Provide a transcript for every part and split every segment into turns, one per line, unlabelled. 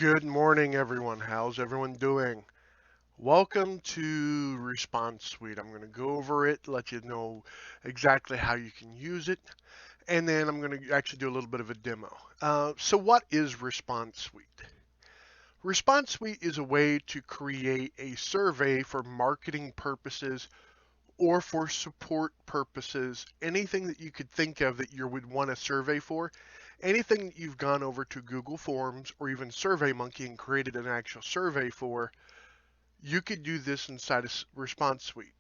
Good morning, everyone. How's everyone doing? Welcome to ResponseSuite. I'm going to go over it, let you know exactly how you can use it, and then I'm going to actually do a little bit of a demo. So what is ResponseSuite? ResponseSuite is a way to create a survey for marketing purposes or for support purposes, anything that you could think of that you would want a survey for, anything that you've gone over to Google Forms or even SurveyMonkey and created an actual survey for, you could do this inside of ResponseSuite.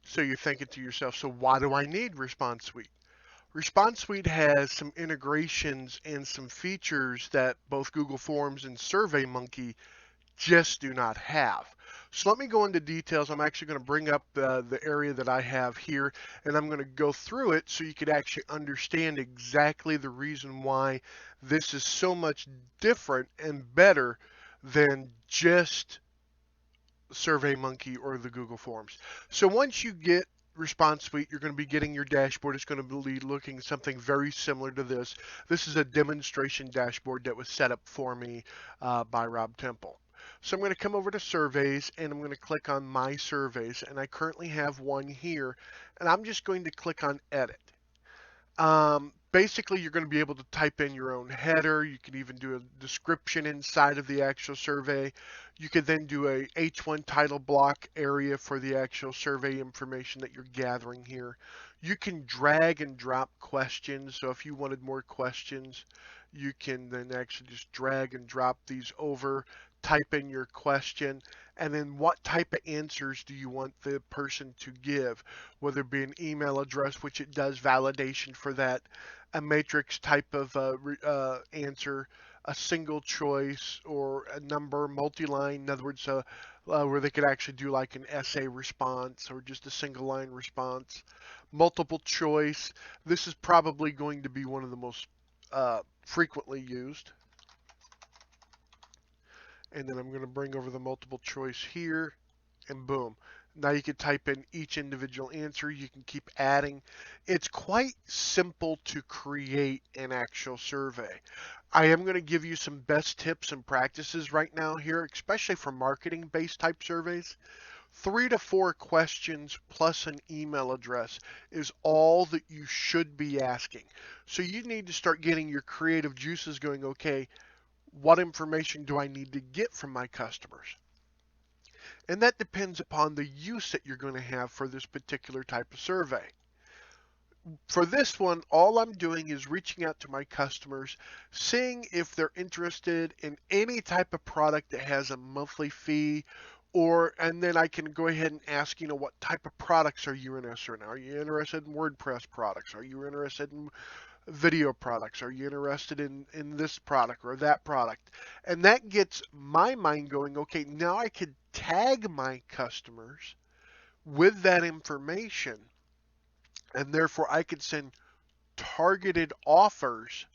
So you're thinking to yourself, so why do I need ResponseSuite? ResponseSuite has some integrations and some features that both Google Forms and SurveyMonkey just do not have. So let me go into details. I'm actually going to bring up the area that I have here, and I'm going to go through it so you could actually understand exactly the reason why this is so much different and better than just SurveyMonkey or the Google Forms. So once you get ResponseSuite, you're going to be getting your dashboard. It's going to be looking something very similar to this. This is a demonstration dashboard that was set up for me by Rob Temple. So I'm going to come over to surveys and I'm going to click on my surveys, and I currently have one here, and I'm just going to click on edit. Basically, you're going to be able to type in your own header. You can even do a description inside of the actual survey. You could then do a H1 title block area for the actual survey information that you're gathering here. You can drag and drop questions. So if you wanted more questions, you can then actually just drag and drop these over, type in your question, and then what type of answers do you want the person to give, whether it be an email address, which it does validation for that, a matrix type of answer, a single choice, or a number, multi-line. In other words, where they could actually do like an essay response or just a single line response. Multiple choice. This is probably going to be one of the most frequently used. And then I'm going to bring over the multiple choice here, and boom. Now you can type in each individual answer. You can keep adding. It's quite simple to create an actual survey. I am going to give you some best tips and practices right now here, especially for marketing based type surveys. 3 to 4 questions plus an email address is all that you should be asking. So you need to start getting your creative juices going. Okay, what information do I need to get from my customers? And that depends upon the use that you're going to have for this particular type of survey. For this one, all I'm doing is reaching out to my customers, seeing if they're interested in any type of product that has a monthly fee, and then I can go ahead and ask, what type of products are you interested in? Are you interested in WordPress products? Are you interested in video products? Are you interested in this product or that product? And that gets my mind going, okay, now I could tag my customers with that information, and therefore I could send targeted offers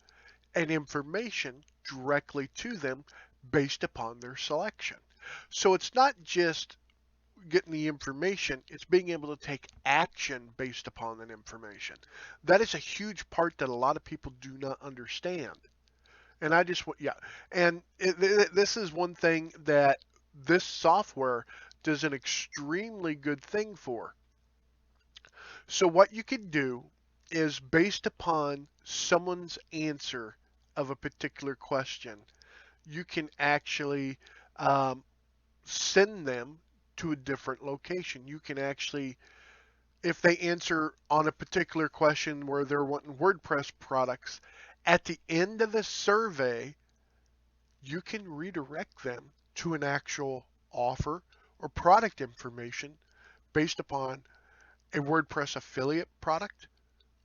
and information directly to them based upon their selection. So it's not just getting the information, it's being able to take action based upon that information. That is a huge part that a lot of people do not understand. And I just, yeah, and this is one thing that this software does an extremely good thing for. So what you can do is based upon someone's answer of a particular question, you can actually send them to a different location. You can actually, if they answer on a particular question where they're wanting WordPress products, at the end of the survey, you can redirect them to an actual offer or product information based upon a WordPress affiliate product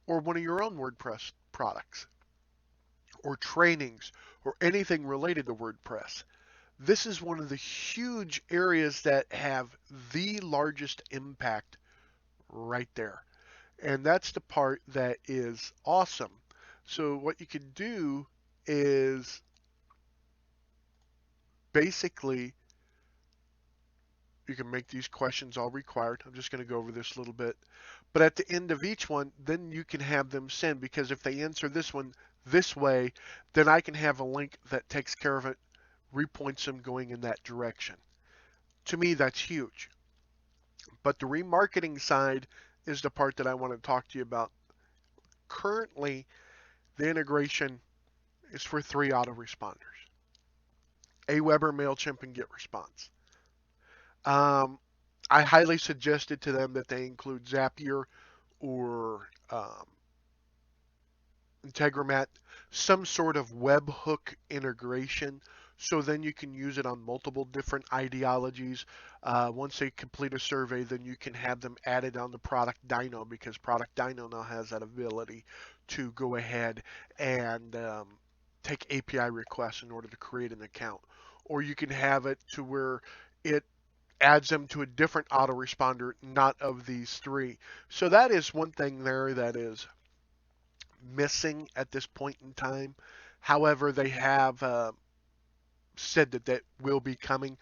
or one of your own WordPress products or trainings or anything related to WordPress. This is one of the huge areas that have the largest impact right there. And that's the part that is awesome. So what you can do is basically you can make these questions all required. I'm just going to go over this a little bit. But at the end of each one, then you can have them send, because if they answer this one this way, then I can have a link that takes care of it repoints them going in that direction. To me, that's huge. But the remarketing side is the part that I want to talk to you about. Currently, the integration is for 3 autoresponders: Aweber, MailChimp, and GetResponse. Um, I highly suggested to them that they include Zapier or Integromat, some sort of webhook integration, so then you can use it on multiple different ideologies. Once they complete a survey, then you can have them added on the Product Dino, because Product Dino now has that ability to go ahead and take API requests in order to create an account. Or you can have it to where it adds them to a different autoresponder, not of these 3. So that is one thing there that is missing at this point in time. However, they have said that that will be coming.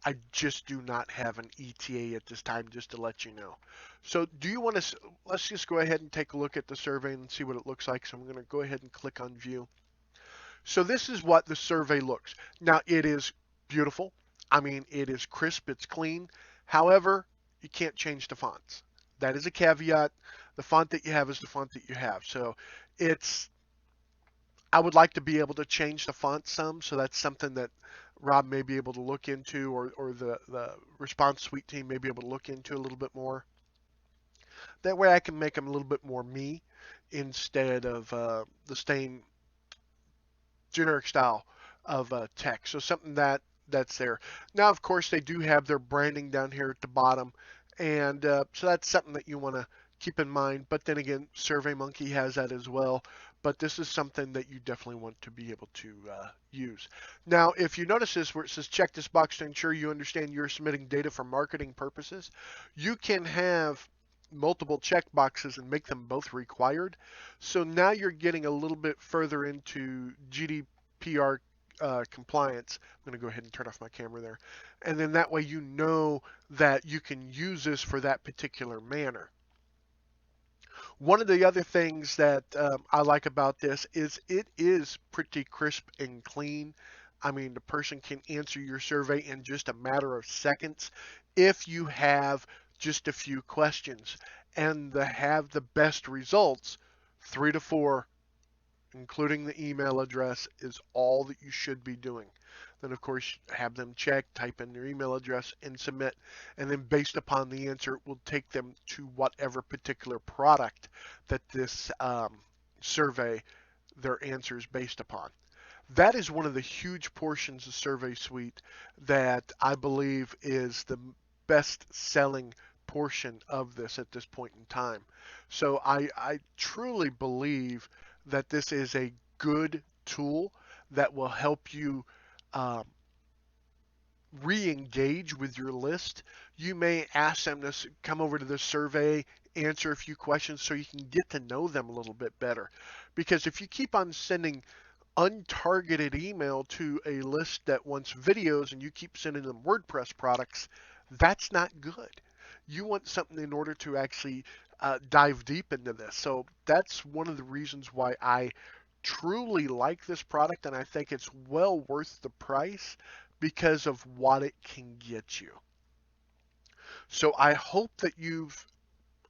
I just do not have an ETA at this time, just to let you know. So do you want to, let's just go ahead and take a look at the survey and see what it looks like. So I'm going to go ahead and click on view. So this is what the survey looks. Now it is beautiful. I mean, it is crisp, it's clean. However, you can't change the fonts. That is a caveat. The font that you have is the font that you have. So it's, I would like to be able to change the font some, so that's something that Rob may be able to look into, or the ResponseSuite team may be able to look into a little bit more. That way I can make them a little bit more me instead of the same generic style of text. So something that's there. Now, of course, they do have their branding down here at the bottom, and so that's something that you want to keep in mind. But then again, SurveyMonkey has that as well. But this is something that you definitely want to be able to use. Now, if you notice this where it says check this box to ensure you understand you're submitting data for marketing purposes, you can have multiple check boxes and make them both required. So now you're getting a little bit further into GDPR compliance. I'm going to go ahead and turn off my camera there. And then that way you know that you can use this for that particular manner. One of the other things that I like about this is it is pretty crisp and clean. I mean, the person can answer your survey in just a matter of seconds if you have just a few questions. And to have the best results, 3 to 4, including the email address, is all that you should be doing. Then, of course, have them check, type in their email address, and submit. And then based upon the answer, it will take them to whatever particular product that this survey, their answer is based upon. That is one of the huge portions of SurveySuite that I believe is the best selling portion of this at this point in time. So I truly believe that this is a good tool that will help you re-engage with your list. You may ask them to come over to the survey, answer a few questions so you can get to know them a little bit better. Because if you keep on sending untargeted email to a list that wants videos and you keep sending them WordPress products, that's not good. You want something in order to actually dive deep into this. So that's one of the reasons why I truly like this product, and I think it's well worth the price because of what it can get you. So I hope that you've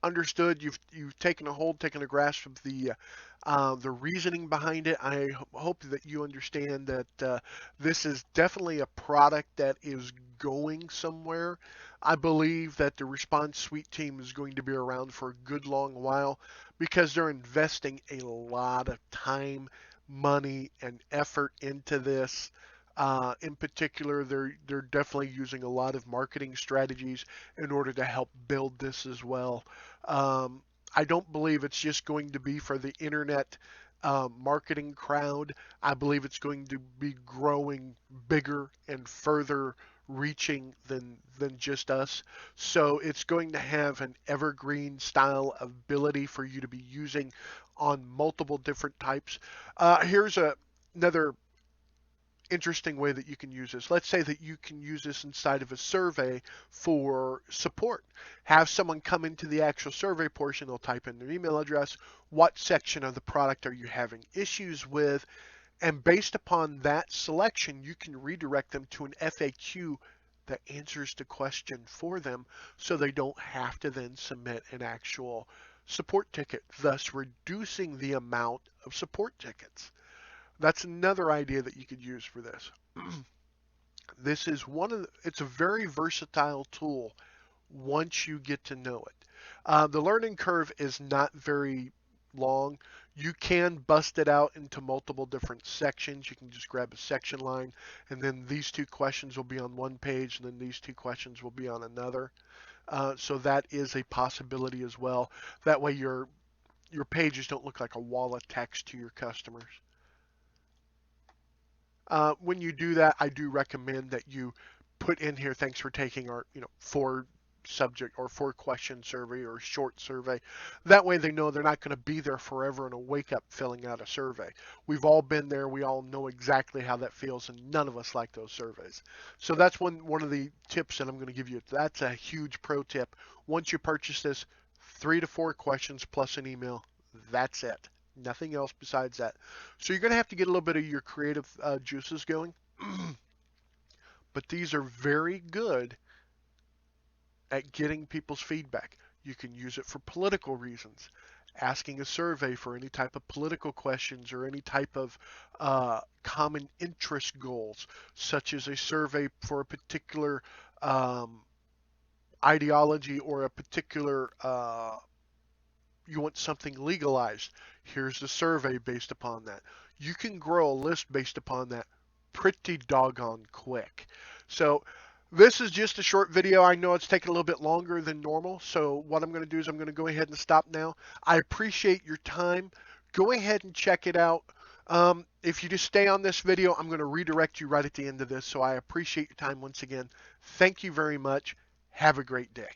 understood, you've taken a hold, taken a grasp of the reasoning behind it. I hope that you understand that this is definitely a product that is going somewhere. I believe that the ResponseSuite team is going to be around for a good long while because they're investing a lot of time, money, and effort into this. In particular, they're definitely using a lot of marketing strategies in order to help build this as well. I don't believe it's just going to be for the internet marketing crowd. I believe it's going to be growing bigger and further reaching than just us. So it's going to have an evergreen style ability for you to be using on multiple different types. Here's another interesting way that you can use this. Let's say that you can use this inside of a survey for support. Have someone come into the actual survey portion, they'll type in their email address, what section of the product are you having issues with, And based upon that selection, you can redirect them to an FAQ that answers the question for them so they don't have to then submit an actual support ticket, thus reducing the amount of support tickets. That's another idea that you could use for this. This is it's a very versatile tool once you get to know it. The learning curve is not very long. You can bust it out into multiple different sections. You can just grab a section line, and then these two questions will be on one page, and then these two questions will be on another. So that is a possibility as well. That way your pages don't look like a wall of text to your customers. When you do that, I do recommend that you put in here, thanks for taking our, 4 subject or 4 question survey or short survey. That way they know they're not going to be there forever and wake up filling out a survey. We've all been there. We all know exactly how that feels, and none of us like those surveys. So that's one of the tips that I'm going to give you. That's a huge pro tip. Once you purchase this, 3 to 4 questions plus an email. That's it. Nothing else besides that. So you're going to have to get a little bit of your creative juices going. But these are very good at getting people's feedback. You can use it for political reasons, asking a survey for any type of political questions or any type of common interest goals, such as a survey for a particular ideology or a particular you want something legalized. Here's the survey based upon that. You can grow a list based upon that pretty doggone quick. So this is just a short video. I know it's taking a little bit longer than normal. So what I'm going to do is I'm going to go ahead and stop now. I appreciate your time. Go ahead and check it out. If you just stay on this video, I'm going to redirect you right at the end of this. So I appreciate your time once again. Thank you very much. Have a great day.